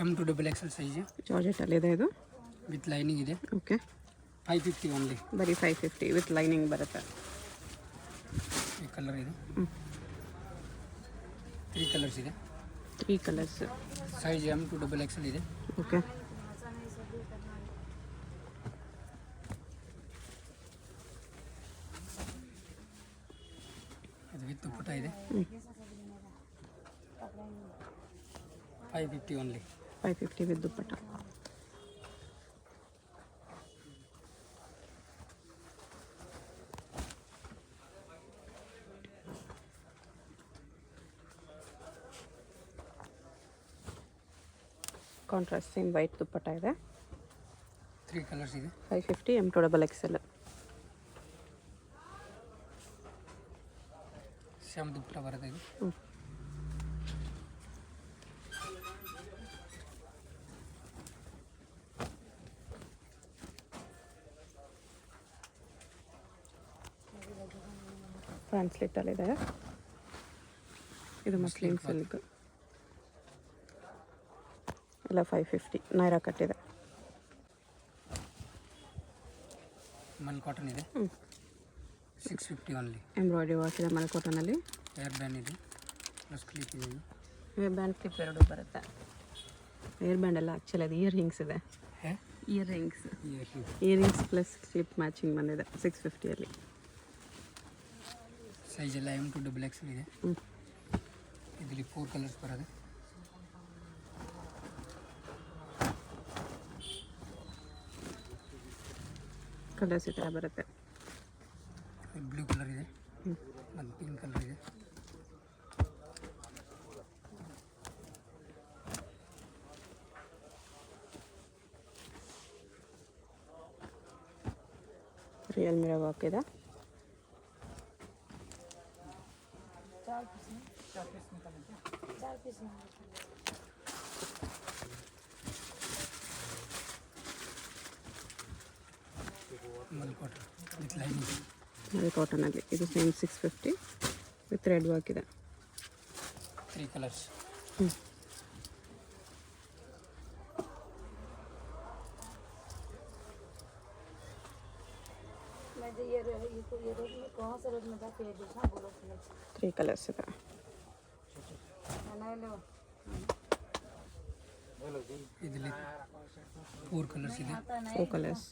M2 double XL size ಜಾರ್ಜೆಟಲ್ಲಿ ಇದೆ ಇದು. With lining ಇದೆ. Okay, 550 only. ಬರೀ 550 ವಿತ್ ಲೈನಿಂಗ್ ಬರುತ್ತೆ. ಈ ಕಲರ್ ಇದೆ. 3 ಕಲರ್ಸ್ ಇದೆ. 3 colours. Size M2 double XL ಇದೆ. ಓಕೆ, ಇದು ವಿತ್ ದುಪ್ಪಟ್ಟ ಇದೆ. 550 only. 550 with dupatta. Contrast same white dupatta ಇದೆ. 3 ಕಲರ್ಸ್ ಇದೆ. 550 M2 ಡಬಲ್ ಎಕ್ಸೆಲ್. ಸೇಮ್ ದುಪ್ಪಟ್ಟ ಬರುತ್ತೆ ಇದು. ಟ್ರಾನ್ಸ್ಲೇಟಲ್ಲಿದೆ. ಇದು ಮಸ್ಲಿನ್ ಸಿಲ್ಕ್ ಎಲ್ಲ 550. ನೈರಾ ಕಟ್ಟಿದೆ. ಮಲ್ ಕಾಟನ್ ಇದೆ. 650 ಓನ್ಲಿ. ಎಂಬ್ರಾಯ್ಡ್ರಿ ವರ್ಕ್ ಇದೆ ಮಲ್ ಕಾಟನಲ್ಲಿ. ಏರ್ ಬ್ಯಾಂಡ್ ಇದೆ ಪ್ಲಸ್ ಕ್ಲಿಪ್ ಇದೆ. ಏರ್ ಬ್ಯಾಂಡ್ ಕ್ಲಿಪ್ ಎರಡು ಬರುತ್ತೆ. ಏರ್ ಬ್ಯಾಂಡ್ ಎಲ್ಲ ಆ್ಯಕ್ಚುಲಿ ಅದು ಇಯರ್ ರಿಂಗ್ಸ್ ಇದೆ. Year rings plus clip matching ಬಂದಿದೆ 650ಅಲ್ಲಿ. ಸೈಜ್ ಎಲ್ಲ M2 ಡಬಲ್ ಎಕ್ಸೆಲ್ ಇದೆ. ಇದರಲ್ಲಿ 4 ಕಲರ್ಸ್ ಬರೋದು. ಕಲರ್ಸ್ ಈ ಥರ ಬರುತ್ತೆ. ಬ್ಲೂ ಕಲರ್ ಇದೆ ಮತ್ತು ಪಿಂಕ್ ಕಲರ್ ಇದೆ. ರಿಯಲ್ ಮಿರರ್ ವರ್ಕ್ ಇದೆ. Mul cotton with lining. ಮಲ್ ಕಾಟನಲ್ಲಿ ಇದು ಸೇಮ್ 650 ವಿತ್ ರೆಡ್ ವರ್ಕ್ ಇದೆ. 3 ಕಲರ್ಸ್. ತ್ರೀ ಕಲರ್ಸ್ ಇದೆ. ಇದರಲ್ಲಿ 4 ಕಲರ್ಸ್ ಇದೆ. 4 ಕಲರ್ಸ್.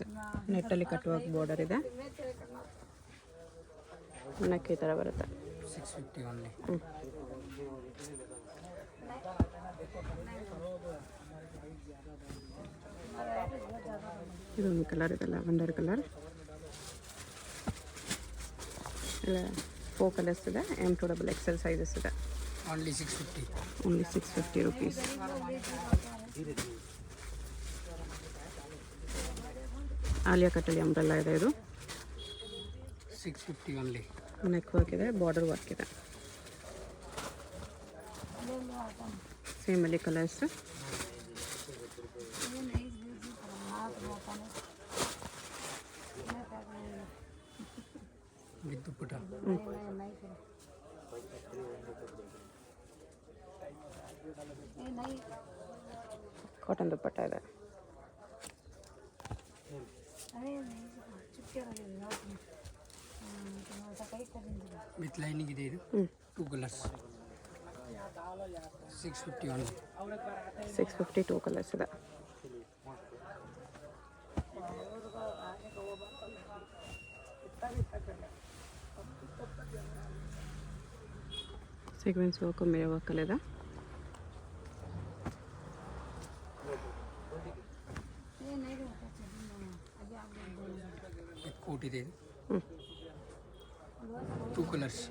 ನೆಟ್ಟಲ್ಲಿ ಕಟ್ಟುವಾಗ ಬಾರ್ಡರ್ ಇದೆ. ನೆಕ್ ಈ ಥರ ಬರುತ್ತೆ. 650 ಓನ್ಲಿ. ಇದೊಂದು ಕಲರ್ ಇದೆ, ಲ್ಯಾವೆಂಡರ್ ಕಲರ್. ಇಲ್ಲ 4 ಕಲರ್ಸ್ ಇದೆ. M2 ಡಬಲ್ ಎಕ್ಸೆಲ್ ಸೈಜಸ್ ಇದೆ. ಓನ್ಲಿ 650. Only 650 rupees. ಆಲಿಯಾ ಕಟ್ಟಲ್ಲಿ ಅಂಬ್ರೆಲ್ಲ ಇದೆ. ಇದು 650 ಓನ್ಲಿ. ನೆಕ್ ವರ್ಕ್ ಇದೆ, ಬಾರ್ಡರ್ ವರ್ಕ್ ಇದೆ. ಸೇಮಲ್ಲಿ colours. With dupatta. Cotton dupatta ಇದೆ. ವಿತ್ ಲೈನಿಂಗ್ ಇದೆ. ಇದು 2 ಕಲರ್ಸ್. 650 ಓನ್ಲಿ. 650 2 ಕಲರ್ಸ್ ಇದೆ. ಸೀಕ್ವೆನ್ಸ್ ವರ್ಕ್ ಮಿರರ್ ವರ್ಕಲ್ಲಿದೆ. ಕೋಟ್ ಇದೆ. 2 colours.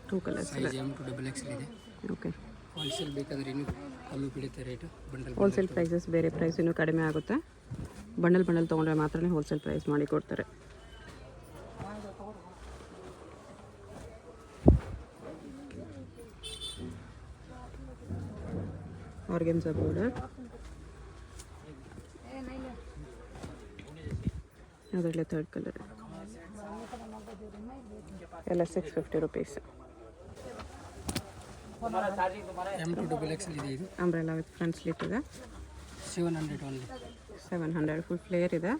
2 colours. Size M2 double XL ಇದೆ. ಓಕೆ, ಹೋಲ್ಸೇಲ್ ಬೇಕಾದರೆ ಇನ್ನೂ ಕಮ್ಮಿ ಬೀಳುತ್ತೆ ರೇಟ್. ಹೋಲ್ಸೇಲ್ ಪ್ರೈಸಸ್ ಬೇರೆ ಪ್ರೈಸ್ ಇನ್ನೂ ಕಡಿಮೆ ಆಗುತ್ತೆ. ಬಂಡಲ್ ತೊಗೊಂಡ್ರೆ ಮಾತ್ರ ಹೋಲ್ಸೇಲ್ ಪ್ರೈಸ್ ಮಾಡಿ ಕೊಡ್ತಾರೆ. Organza border. ಅದರಲ್ಲೇ ಥರ್ಡ್ ಕಲರ್ ಎಲ್ಲ 650 ರುಪೀಸ್. M2XXL ಇದೆ ಇದು. ಅಂಬ್ರೆಲಾ ವಿತ್ ಫ್ರಂಟ್ ಸ್ಲಿಟ್ ಇದೆ. 700 ಓನ್ಲಿ. 700 ಫುಲ್ ಫ್ಲೇಯರ್ ಇದೆ.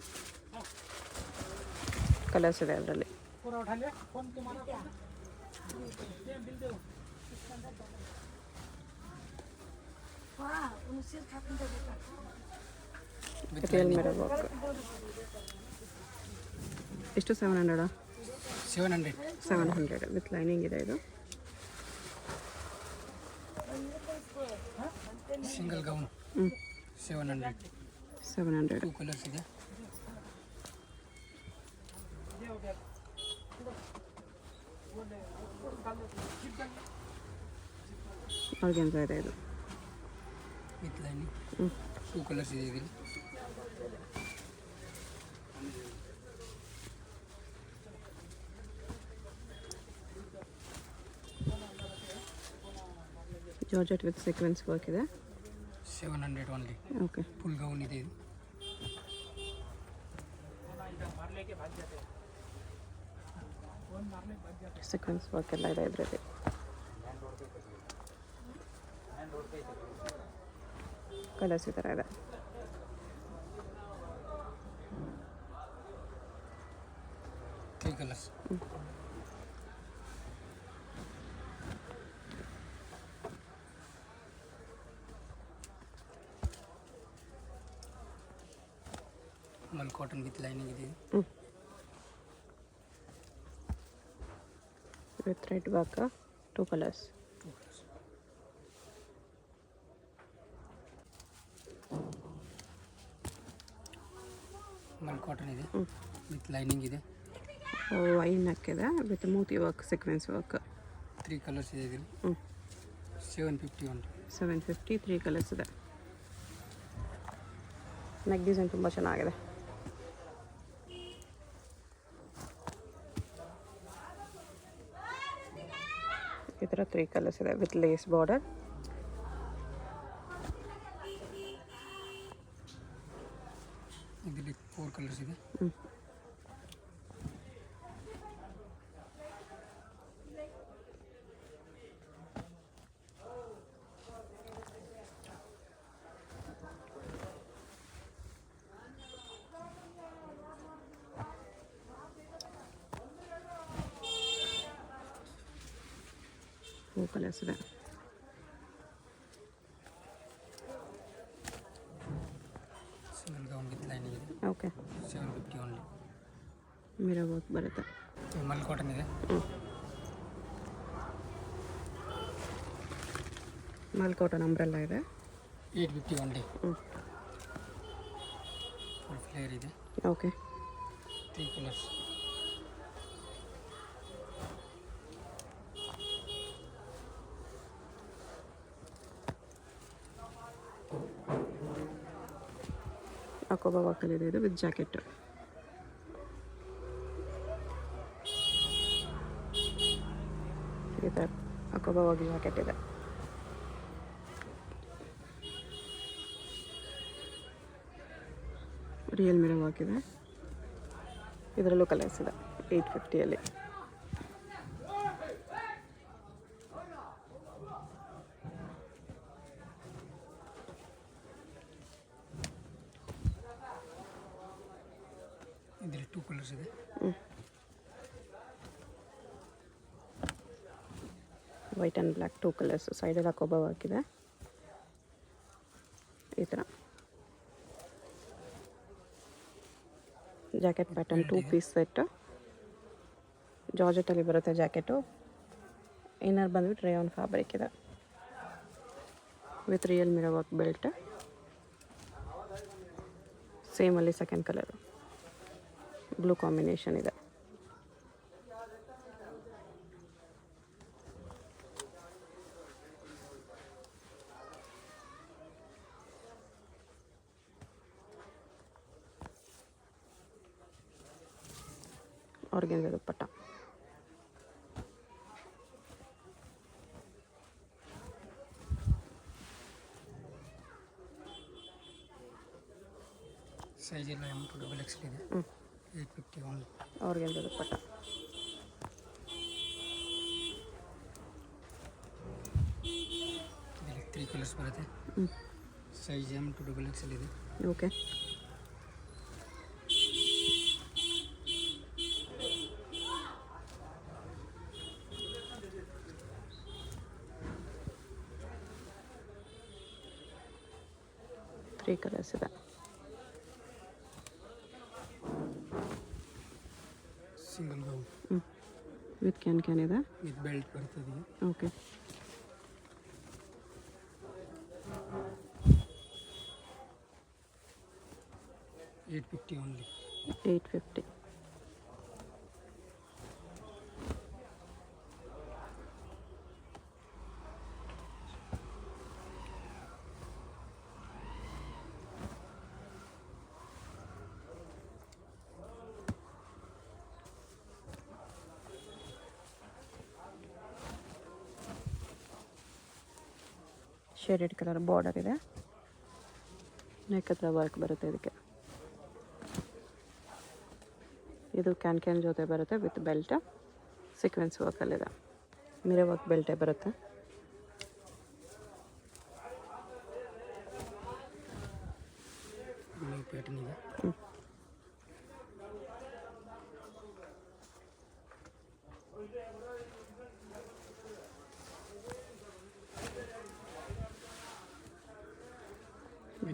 ಕಲರ್ಸ್ ಇದೆ ಅದರಲ್ಲಿ. ರಿಯಲ್ ಮಿರರ್ ವರ್ಕ್ ಎಷ್ಟು 700 700 ವಿತ್ ಲೈನಿಂಗ್ ಇದೆ ಇದು. Single gown 700. 700 2 ಕಲರ್ಸ್ ಇದೆ. ಆರ್ಗೆನ್ಸಾ ಇದೆ ಇದು ವಿತ್ ಲೈನಿಂಗ್. 2 ಕಲರ್ಸ್ ಇದೆ ಇದರಲ್ಲಿ. ಜಾರ್ಜೆಟ್ ವಿತ್ ಸೀಕ್ವೆನ್ಸ್ ವರ್ಕ್ ಇದೆ. 700 ಓನ್ಲಿ. ಓಕೆ ಫುಲ್ ಗೌನ್ ಇದೆ ಇದು. ಸೀಕ್ವೆನ್ಸ್ ವರ್ಕ್ ಎಲ್ಲ ಇದೆ ಇದರಲ್ಲಿ. ಕಲರ್ಸ್ ಈ ಥರ ಇದೆ. Three colours. Mul cotton with lining ಇದೆ. With red work 2 colours. Mul cotton ಇದೆ ವಿತ್ ಲೈನಿಂಗ್ ಇದೆ. ವೈನ್ ನೆಕ್ ಇದೆ ವಿತ್ ಮೂತಿ ವರ್ಕ್ ಸೀಕ್ವೆನ್ಸ್ ವರ್ಕ್. 3 ಕಲರ್ಸ್ ಇದೆ ಇದರಲ್ಲಿ. 750 ಓನ್ಲಿ. 750 3 ಕಲರ್ಸ್ ಇದೆ. ನೆಕ್ ಡಿಸೈನ್ ತುಂಬ ಚೆನ್ನಾಗಿದೆ. ಈ ಥರ 3 ಕಲರ್ಸ್ ಇದೆ ವಿತ್ ಲೇಸ್ ಬಾರ್ಡರ್. ಇದರಲ್ಲಿ 4 ಕಲರ್ಸ್ ಇದೆ. ಕಲರ್ಸ್ ಇದೆ. ಸಿಂಗಲ್ ಗೌನ್ ವಿತ್ ಲೈನಿಂಗ್ ಇದೆ. Okay 750 only. ಮಿರರ್ ವರ್ಕ್ ಬರುತ್ತೆ. ಮಲ್ ಕಾಟನ್ ಇದೆ. ಮಲ್ ಕಾಟನ್ ಅಂಬ್ರೆಲ್ಲಾ ಇದೆ. 850 ಓನ್ಲಿ. ಫುಲ್ ಫ್ಲೇಯರ್ ಇದೆ. Okay 3 colours. ಅಕೋಬಾ ವರ್ಕಲ್ಲಿ ಇದೆ ವಿತ್ ಜಾಕೆಟ್. ಈ ಥರ ಅಕೋಬಾ ವರ್ಕ್ ಜಾಕೆಟ್ ಇದೆ. ರಿಯಲ್ ಮಿರರ್ ವರ್ಕ್ ಇದೆ. ಇದರಲ್ಲೂ ಕಲರ್ಸ್ ಇದೆ 850ಅಲ್ಲಿ. ಇದರಲ್ಲಿ 2 ಕಲರ್ಸ್ ಇದೆ. White and black 2 colours. ಸೈಡಲ್ಲಿ ಅಕೋಬಾ ವರ್ಕ್ ಇದೆ ಈ ಥರ. Jacket pattern 2 piece set. ಜಾರ್ಜೆಟಲ್ಲಿ ಬರುತ್ತೆ ಜಾಕೆಟು. ಇನ್ನರ್ ಬಂದ್ಬಿಟ್ಟು ರೇಯಾನ್ ಫ್ಯಾಬ್ರಿಕ್ ಇದೆ with real mirror work belt. ಸೇಮಲ್ಲಿ ಸೆಕೆಂಡ್ ಕಲರು ಬ್ಲೂ ಕಾಂಬಿನೇಷನ್ ಇದೆ. ಆರ್ಗೆನ್ಸಾ ದುಪ್ಪಟ್ಟ. ಸೈಜ್ ಎಲ್ಲ M2XXL ಇದೆ. 850 ಓನ್ಲಿ. ಆರ್ಗೆನ್ಸ ದುಪ್ಪಟ್ಟ. ಇದರಲ್ಲಿ 3 ಕಲರ್ಸ್ ಬರುತ್ತೆ. ಸೈಜ್ M to XXL ಇದೆ. ಓಕೆ. ತ್ರೀ ಕಲರ್ಸ್ ಇದೆ. ಸಿಂಗಲ್ ಗೌನ್ ವಿತ್ ಕ್ಯಾನ್ ಇದೆ. ವಿತ್ ಬೆಲ್ಟ್ ಬರ್ತದೆ. Okay. $850 only. 850. Shaded colour border ಇದೆ. ನೆಕ್ ಹತ್ರ ವರ್ಕ್ ಬರುತ್ತೆ ಇದಕ್ಕೆ. ಇದು ಕ್ಯಾನ್ ಜೊತೆ ಬರುತ್ತೆ ವಿತ್ ಬೆಲ್ಟ್. ಸೀಕ್ವೆನ್ಸ್ ವರ್ಕಲ್ಲಿದೆ. ಮಿರರ್ ವರ್ಕ್ ಬೆಲ್ಟೇ ಬರುತ್ತೆ. ಪ್ಯಾಟರ್ನ್ ಇದೆ.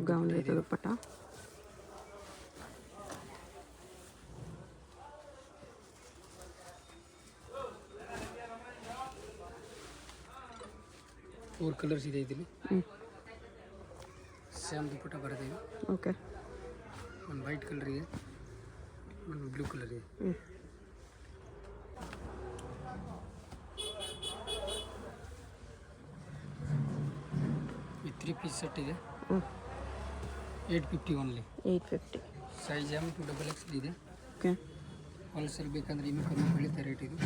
ಗೌನ್ ಇದೆ ದುಪ್ಪಟ್ಟ. ಫೋರ್ ಕಲರ್ಸ್ ಇದೆ ಇದರಲ್ಲಿ. ಸೇಮ್ ದುಪ್ಪಟ್ಟ ಬರುತ್ತೆ ಇದು. ಓಕೆ. ಒಂದು ವೈಟ್ ಕಲರ್ ಇದೆ, ಒಂದು ಬ್ಲೂ ಕಲರ್ ಇದೆ. ಈ 3 ಪೀಸ್ ಸೆಟ್ ಇದೆ. 850 only. 850. Size M to XXL ಇದೆ. ಓಕೆ. ಹೋಲ್ಸೇಲ್ ಬೇಕಂದ್ರೆ ಇನ್ನೂ ಕಮ್ಮಿ ಬೀಳುತ್ತೆ ರೇಟ್ ಇದು.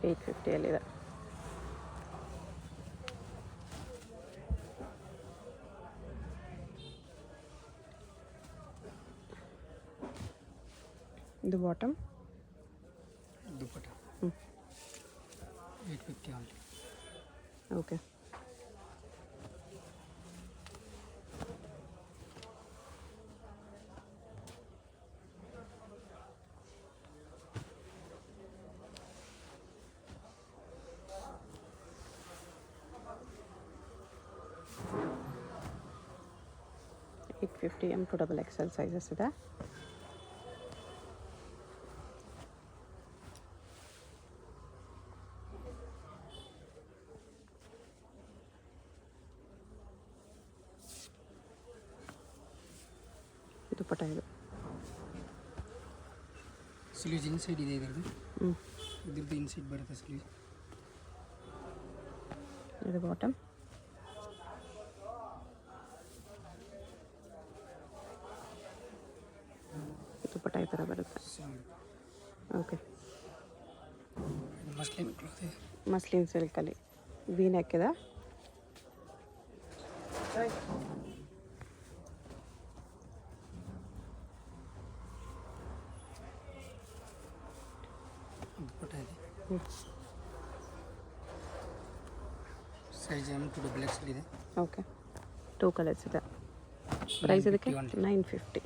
850 ಇದು bottom. Dupatta 850 only. Okay. $850 M to XXL sizes ಇದೆ. ಇದು ಪಟ ಇದು. ಸ್ಲೀವ್ಸ್ ಇನ್ಸೈಡ್ ಇದೆ ಇದರದ್ದು. ಇದ್ರದ್ದು ಇನ್ಸೈಡ್ ಬರುತ್ತೆ ಸ್ಲೀವ್. ಇದು ಬಾಟಮ್. ದುಪ್ಪಟ್ಟ ಈ ಥರ ಬರುತ್ತೆ. ಓಕೆ. ಮಸ್ಲಿನ್ ಕ್ಲಾತ್ ಇದೆ. ಮಸ್ಲಿನ್ ಸಿಲ್ಕಲ್ಲಿ ವಿ ನೆಕ್ ಇದೆ. ದುಪ್ಪಟ್ಟ ಇದೆ. ಸೈಜ್ M to XXL ಇದೆ. ಓಕೆ. 2 ಕಲರ್ಸ್ ಇದೆ. ಪ್ರೈಸ್ ಇದಕ್ಕೆ 950.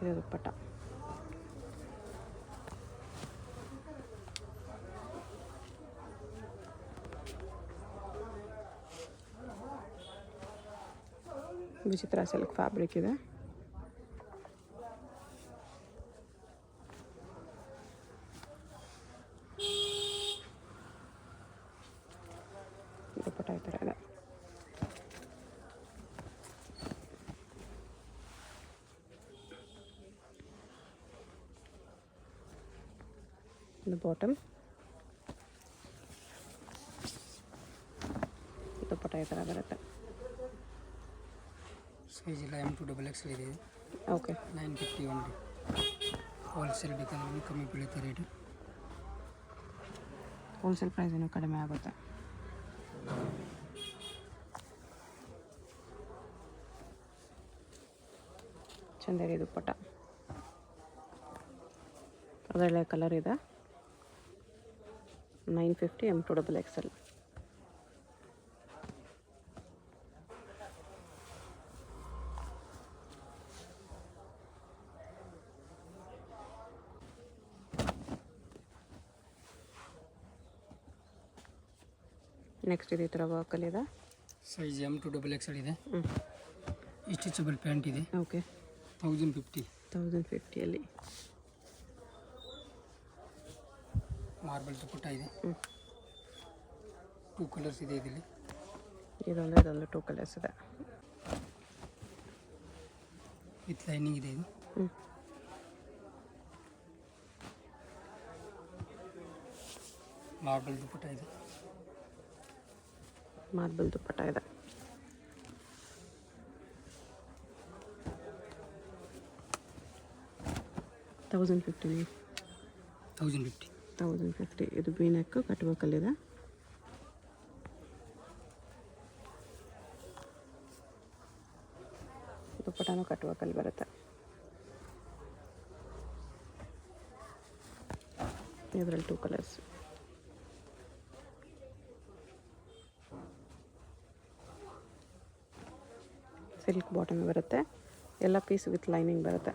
ಇದು ದುಪ್ಪಟ್ಟ. ವಿಚಿತ್ರ ಸಿಲ್ಕ್ ಫ್ಯಾಬ್ರಿಕ್ ಇದೆ. ದುಪ್ಪಟ್ಟ ಈ ಥರ ಇದೆ. the bottom. ದುಪ್ಪಟ್ಟ ಈ ಥರ ಬರುತ್ತೆ. ಸೈಜ್ ಎಲ್ಲ M to XXL ಇದೆ. Okay 950 only. ಹೋಲ್ಸೇಲ್ ಬೇಕಾದ್ರೆ ಇನ್ನೂ ಕಮ್ಮಿ ಬೀಳುತ್ತೆ ರೇಟು. ಹೋಲ್ಸೇಲ್ ಪ್ರೈಸ್ ಇನ್ನೂ ಕಡಿಮೆ ಆಗುತ್ತೆ. ಚಂದೇರಿ ದುಪ್ಪಟ್ಟ, ಅದರಲ್ಲೇ ಕಲರ್ ಇದೆ. 950 M2XXL. ನೆಕ್ಸ್ಟ್ ಇದೆ ಈ ಥರ ವರ್ಕಲ್ಲಿದೆ. ಸೈಜ್ M2XXL ಇದೆ. ಸ್ಟಿಚಬಲ್ ಪ್ಯಾಂಟ್ ಇದೆ. ಓಕೆ 1050 ಮಾರ್ಬಲ್ ದುಪ್ಪಟ್ಟ ಇದೆ. 2 ಕಲರ್ಸ್ ಇದೆ ಇದರಲ್ಲಿ. ಇದೊಂದು 2 ಕಲರ್ಸ್ ಇದೆ. ವಿತ್ ಲೈನಿಂಗ್ ಇದೆ ಇದು. ಮಾರ್ಬಲ್ ದುಪ್ಪಟ್ಟ ಇದೆ. 1050. ಇದು ಬಿ ನೆಕ್ ಕಟ್ ವರ್ಕಲ್ಲಿದೆ. ದುಪ್ಪಟ್ಟನೂ ಕಟ್ ವರ್ಕಲ್ಲಿ ಬರುತ್ತೆ. ಇದರಲ್ಲಿ 2 ಕಲರ್ಸ್. ಸಿಲ್ಕ್ ಬಾಟಮ್ ಬರುತ್ತೆ. ಎಲ್ಲ ಪೀಸ್ ವಿತ್ ಲೈನಿಂಗ್ ಬರುತ್ತೆ.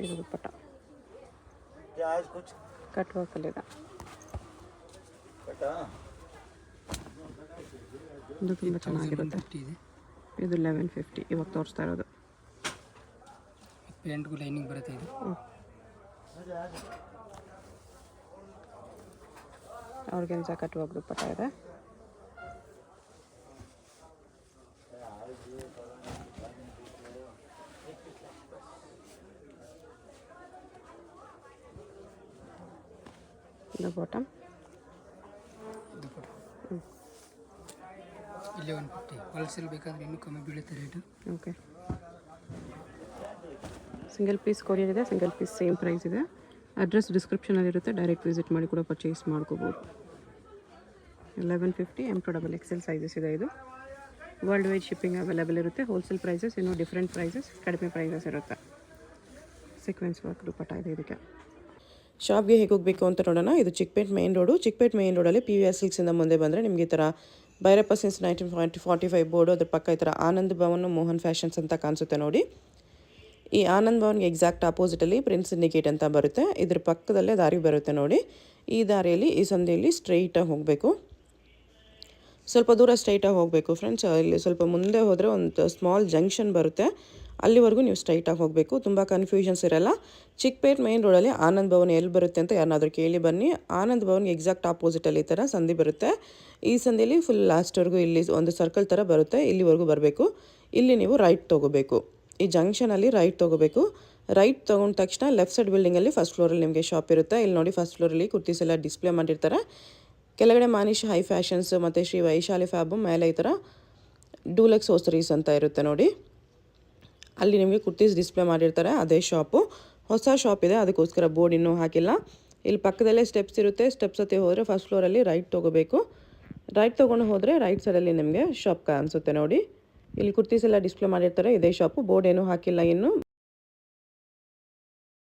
ಇದು ದುಪ್ಪಟ್ಟ ಕಟ್ ವರ್ಕಲ್ಲಿದೆ. ಇದು ತುಂಬ ಚೆನ್ನಾಗಿರುತ್ತೆ. ಇದು 1150 ಇವಾಗ ತೋರಿಸ್ತಾ ಇರೋದು. ಪ್ಯಾಂಟ್ಗೂ ಲೈನಿಂಗ್ ಬರುತ್ತೆ ಇದು. ಆರ್ಗೆನ್ಸಾ ಕಟ್ ವರ್ಕ್ ದುಪ್ಪಟ್ಟ ಇದೆ. ಇದು ಬಾಟಮ್. 1150. ಹೋಲ್ಸೇಲ್ ಬೇಕಾದರೆ ಇನ್ನೂ ಕಮ್ಮಿ ಬೀಳುತ್ತೆ rate. Okay. Single piece courier ಇದೆ, ಸಿಂಗಲ್ ಪೀಸ್ ಸೇಮ್ ಪ್ರೈಸ್ ಇದೆ. ಅಡ್ರೆಸ್ ಡಿಸ್ಕ್ರಿಪ್ಷನಲ್ಲಿರುತ್ತೆ, ಡೈರೆಕ್ಟ್ ವಿಸಿಟ್ ಮಾಡಿ ಕೂಡ ಪರ್ಚೇಸ್ ಮಾಡ್ಕೋಬೋದು. 1150 M2XXL ಸೈಜಸ್ ಇದೆ. ಇದು ವರ್ಲ್ಡ್ ವೈಡ್ ಶಿಪ್ಪಿಂಗ್ ಅವೈಲೇಬಲ್ ಇರುತ್ತೆ. ಹೋಲ್ಸೇಲ್ ಪ್ರೈಸಸ್ ಇನ್ನೂ ಡಿಫ್ರೆಂಟ್ ಪ್ರೈಸಸ್, ಕಡಿಮೆ ಪ್ರೈಸಸ್ ಇರುತ್ತೆ. ಸೀಕ್ವೆನ್ಸ್ ವರ್ಕ್ ದುಪ್ಪಟ್ಟ ಇದೆ ಇದಕ್ಕೆ. ಶಾಪ್ಗೆ ಹೇಗೆ ಹೋಗಬೇಕು ಅಂತ ನೋಡೋಣ. ಇದು Chickpet main road. Chickpet main ರೋಡಲ್ಲಿ PVR ಸಿಲ್ಕ್ಸಿಂದ ಮುಂದೆ ಬಂದರೆ ನಿಮಗೆ ಈ ಥರ ಭೈರಪ್ಪ ಸಿನ್ಸ್ 1945 ಬೋರ್ಡು, ಅದ್ರ ಪಕ್ಕ ಈ ಥರ ಆನಂದ್ ಭವನ್ ಮೋಹನ್ ಫ್ಯಾಷನ್ಸ್ ಅಂತ ಕಾಣಿಸುತ್ತೆ ನೋಡಿ. ಈ ಆನಂದ್ ಭವನ್ಗೆ ಎಕ್ಸಾಕ್ಟ್ ಆಪೋಸಿಟಲ್ಲಿ ಪ್ರಿನ್ಸ್ ಇಂಡಿಕೇಟ್ ಅಂತ ಬರುತ್ತೆ. ಇದ್ರ ಪಕ್ಕದಲ್ಲೇ ದಾರಿ ಬರುತ್ತೆ ನೋಡಿ. ಈ ದಾರಿಯಲ್ಲಿ ಈ ಸಂಧಿಯಲ್ಲಿ ಸ್ಟ್ರೈಟಾಗಿ ಹೋಗಬೇಕು. ಸ್ವಲ್ಪ ದೂರ ಸ್ಟ್ರೈಟಾಗಿ ಹೋಗಬೇಕು ಫ್ರೆಂಡ್ಸ್. ಇಲ್ಲಿ ಸ್ವಲ್ಪ ಮುಂದೆ ಹೋದರೆ ಒಂದು ಸ್ಮಾಲ್ ಜಂಕ್ಷನ್ ಬರುತ್ತೆ, ಅಲ್ಲಿವರೆಗೂ ನೀವು ಸ್ಟ್ರೈಟಾಗಿ ಹೋಗಬೇಕು. ತುಂಬ ಕನ್ಫ್ಯೂಷನ್ಸ್ ಇರಲ್ಲ. ಚಿಕ್ಕಪೇಟ್ ಮೇನ್ ರೋಡಲ್ಲಿ ಆನಂದ್ ಭವನ್ ಎಲ್ಲಿ ಬರುತ್ತೆ ಅಂತ ಯಾರನ್ನಾದರೂ ಕೇಳಿ ಬನ್ನಿ. ಆನಂದ್ ಭವನ್ಗೆ ಎಕ್ಸಾಕ್ಟ್ ಆಪೋಸಿಟಲ್ಲಿ ಈ ಥರ ಸಂಧಿ ಬರುತ್ತೆ. ಈ ಸಂಧಿಯಲ್ಲಿ ಫುಲ್ ಲಾಸ್ಟ್ವರೆಗೂ ಇಲ್ಲಿ ಒಂದು ಸರ್ಕಲ್ ಥರ ಬರುತ್ತೆ, ಇಲ್ಲಿವರೆಗೂ ಬರಬೇಕು. ಇಲ್ಲಿ ನೀವು ರೈಟ್ ತೊಗೋಬೇಕು. ಈ ಜಂಕ್ಷನಲ್ಲಿ ರೈಟ್ ತೊಗೋಬೇಕು. ರೈಟ್ ತೊಗೊಂಡ ತಕ್ಷಣ ಲೆಫ್ಟ್ ಸೈಡ್ ಬಿಲ್ಡಿಂಗಲ್ಲಿ ಫಸ್ಟ್ ಫ್ಲೋರಲ್ಲಿ ನಿಮಗೆ ಶಾಪ್ ಇರುತ್ತೆ. ಇಲ್ಲಿ ನೋಡಿ ಫಸ್ಟ್ ಫ್ಲೋರಲ್ಲಿ ಕುರ್ತೀಸ್ ಎಲ್ಲ ಡಿಸ್ಪ್ಲೇ ಮಾಡಿರ್ತಾರೆ. ಕೆಳಗಡೆ ಮಾನಿಶ್ ಹೈ ಫ್ಯಾಷನ್ಸ್ ಮತ್ತು ಶ್ರೀ ವೈಶಾಲಿ ಫ್ಯಾಬು, ಮೇಲೆ ಈ ಥರ ಡೂಲಕ್ಸ್ ಹೋಸರೀಸ್ ಅಂತ ಇರುತ್ತೆ ನೋಡಿ. ಅಲ್ಲಿ ನಿಮಗೆ ಕುರ್ತೀಸ್ ಡಿಸ್ಪ್ಲೇ ಮಾಡಿರ್ತಾರೆ, ಅದೇ ಶಾಪು. ಹೊಸ ಶಾಪ್ ಇದೆ, ಅದಕ್ಕೋಸ್ಕರ ಬೋರ್ಡ್ ಇನ್ನೂ ಹಾಕಿಲ್ಲ. ಇಲ್ಲಿ ಪಕ್ಕದಲ್ಲೇ ಸ್ಟೆಪ್ಸ್ ಇರುತ್ತೆ. ಸ್ಟೆಪ್ಸ್ ಹತ್ತಿ ಹೋದರೆ ಫಸ್ಟ್ ಫ್ಲೋರಲ್ಲಿ ರೈಟ್ ತೊಗೋಬೇಕು. ರೈಟ್ ತೊಗೊಂಡು ಹೋದರೆ ರೈಟ್ ಸೈಡಲ್ಲಿ ನಿಮಗೆ ಶಾಪ್ ಕಾಣಿಸುತ್ತೆ ನೋಡಿ. ಇಲ್ಲಿ ಕುರ್ತೀಸ್ ಎಲ್ಲ ಡಿಸ್ಪ್ಲೇ ಮಾಡಿರ್ತಾರೆ, ಇದೇ ಶಾಪು. ಬೋರ್ಡ್ ಏನೂ ಹಾಕಿಲ್ಲ ಇನ್ನು.